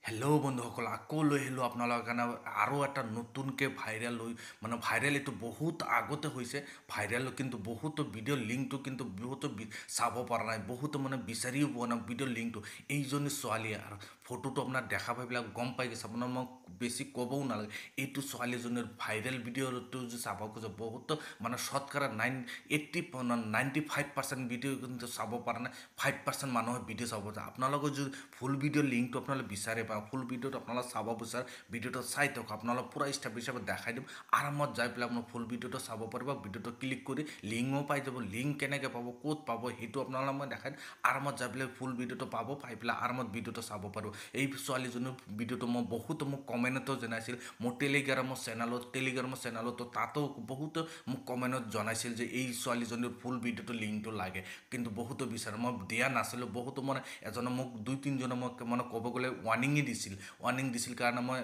Hello' বন্ধুসকল, আকৌ লৈ আহিলোঁ আপোনালোকৰ কাৰণে আৰু এটা নতুনকৈ ভাইৰেল এইটো বহুত আগতে হৈছে ভাইৰেল, কিন্তু বহুতো ভিডিঅ' লিংকটো কিন্তু চাব পৰা নাই, বহুতো বিচাৰিও পোৱা নাই ভিডিঅ' লিংকটো। এইজনী ছোৱালীয়ে আৰু ফটোটো আপোনাৰ দেখা পাই পেলাই গম পাই গৈছে, আপোনাৰ মই বেছি ক'বও নালাগে। এইটো ছোৱালীজনীৰ ভাইৰেল ভিডিঅ'টো যে চাব খোজে বহুতো শতকৰা 95% ভিডিঅ' কিন্তু চাব পৰা নাই, 5% মানুহে ভিডিঅ' চাব পাৰে। আপোনালোকৰ যদি ফুল ভিডিঅ' লিংকটো আপোনালোকে বিচাৰে বা ফুল ভিডিঅ'টো আপোনালোকে চাব বিচাৰে, ভিডিঅ'টো চাই থাকক, আপোনালোক পূৰা ষ্টেপ বাই ষ্টেপ দেখাই দিম। আৰামত যাই পেলাই আপোনাৰ ফুল ভিডিঅ'টো চাব পাৰিব। ভিডিঅ'টো ক্লিক কৰি লিংকো পাই যাব। লিংক কেনেকৈ পাব, ক'ত পাব, সেইটো আপোনালোকক মই দেখাই দিম। আৰামত যাই পেলাই ফুল ভিডিঅ'টো পাই পেলাই আৰামত ভিডিঅ'টো চাব পাৰিব। এই ছোৱালীজনীৰ ভিডিঅ'টো মোক কমেণ্টতো জনাইছিল, মোৰ টেলিগ্ৰামৰ চেনেলতো তাতো বহুতো মোক কমেণ্টত জনাইছিল যে এই ছোৱালীজনীৰ ফুল ভিডিঅ'টো লিংকটো লাগে, কিন্তু বহুতো বিচাৰে, মই দিয়া নাছিলোঁ। বহুতো এজনে মোক 2-3জনে মোক ক'ব গ'লে ৱাৰ্ণিং দিছিল কাৰণে মই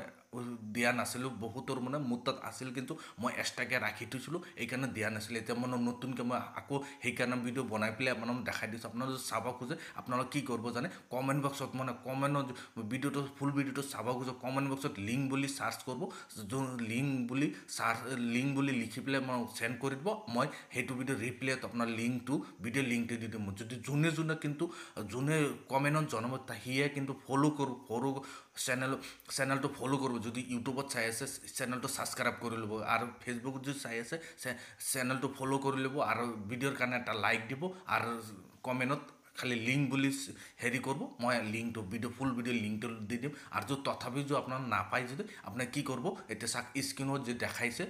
দিয়া নাছিলোঁ। বহুতৰ মোৰ তাত আছিল, কিন্তু মই এক্সট্ৰাকৈ ৰাখি থৈছিলোঁ, এইকাৰণে দিয়া নাছিলোঁ। এতিয়া নতুনকৈ মই আকৌ সেইকাৰণে ভিডিঅ' বনাই পেলাই আপোনাক দেখাই দিছোঁ। আপোনালোকে যদি চাব খোজে আপোনালোকে কি কৰিব জানে, কমেণ্ট বক্সত ভিডিঅ'টো ফুল ভিডিঅ'টো চাব খোজে, কমেণ্ট বক্সত লিংক বুলি চাৰ্চ কৰিব, লিংক বুলি লিখি পেলাই মই চেণ্ড কৰি দিব। মই সেইটো ভিডিঅ' ৰিপ্লাইত আপোনাৰ ভিডিঅ' লিংকটো দি দিম। যদি যোনে কমেণ্টত জনাব সিয়ে কিন্তু চেনেলটো ফ'ল' কৰিব। যদি ইউটিউবত চাই আছে চেনেলটো ছাবস্ক্ৰাইব কৰি ল'ব, আৰু ফেচবুকত যদি চাই আছে চেনেলটো ফ'ল' কৰি ল'ব, আৰু ভিডিঅ'ৰ কাৰণে এটা লাইক দিব, আৰু কমেণ্টত খালি লিংক বুলি কৰিব। মই ফুল ভিডিঅ' লিংকটো দি দিম। আৰু তথাপিও আপোনাৰ নাপায়, যদি আপুনি কি কৰিব, এতিয়া চাওক স্ক্ৰীণত যে দেখাইছে,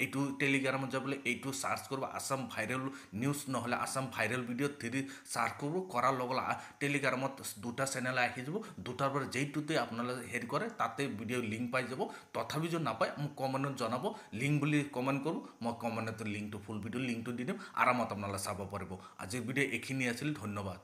এইটো টেলিগ্ৰামত যাবলৈ এইটো চাৰ্চ কৰিব, আছাম ভাইৰেল নিউজ নহ'লে আছাম ভাইৰেল ভিডিঅ' 3 চাৰ্চ কৰিব। কৰাৰ লগে লগে টেলিগ্ৰামত দুটা চেনেল আহি যাব, দুটাৰ পৰা যেইটোতে আপোনালোকে কৰে তাতে ভিডিঅ' লিংক পাই যাব। তথাপি যদি নাপায় মোক কমেণ্টত জনাব, লিংক বুলি কমেণ্ট কৰোঁ, মই কমেণ্টত ফুল ভিডিঅ' লিংকটো দি দিম। আৰামত আপোনালোকে চাব পাৰিব। আজিৰ ভিডিঅ' এইখিনি আছিল, ধন্যবাদ।